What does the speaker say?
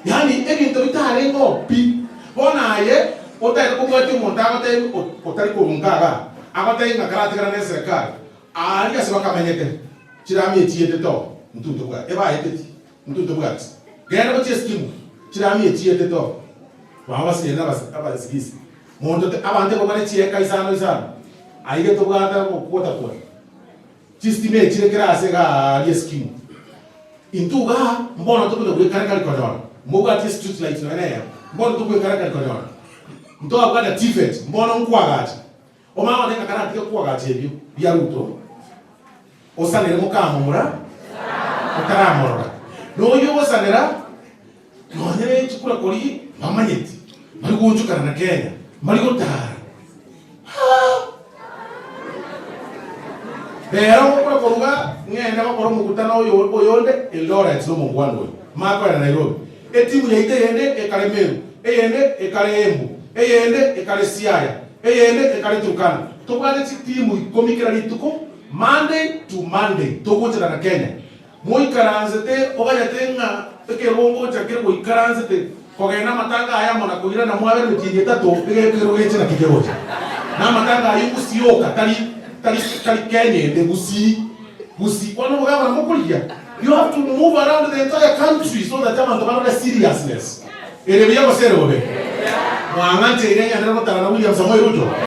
Yani ekintu bitale ngopi. Bona ye otari kugati montaga te otari kurungaga. Abate ngakarate kana serikali. Ali asiba kamenyete. Chirami etiete to. Mtunto bwa. Eba eteti. Mtunto bwa. Genda ko skimu. Chirami etiete to. Wawa siyena abasigisi. Mondo abante ko bane chieka isano. Aige to bwata ko kota ko. Chistime chirekera asega ali skimu. Intuga mbona to ko karaka ko Moga ati street light no ene. Mbona to ko karaka ko Ndo abada tifet. Mbona nkwagati. O mama ndenga karate ko kwagati ebyo bya ruto. Osanere mukamura. Otaramora. No yo osanera. No nyere chikura kori mamanyeti. Mari kunchukana na Kenya. Mari gotara. Pero kwa koruga ngene bakoro mukutana oyonde Eldoret no mungwando. Mako ya Nairobi. Etimu yaite yende ekale Meru. Eyende ekale Embu. Eyende ekale Siaya. Eyende ekale Turkana. Tokwane timu ikomikira lituko Monday to Monday. Togochera na Kenya. Moikaranzete ogayatenga ekerongo chakire moikaranzete. Kogena matanga aya mona kugira na mwabe mutiyeta to ekero gechera kigeroja. Na matanga ayungu sioka tali Kenya de busi kwano mugaba mukulia. You have to move around the entire country so that I'm not seriousness. Ele biya ko sero be. Mwangante irenya ndero tara na William Samoei Ruto.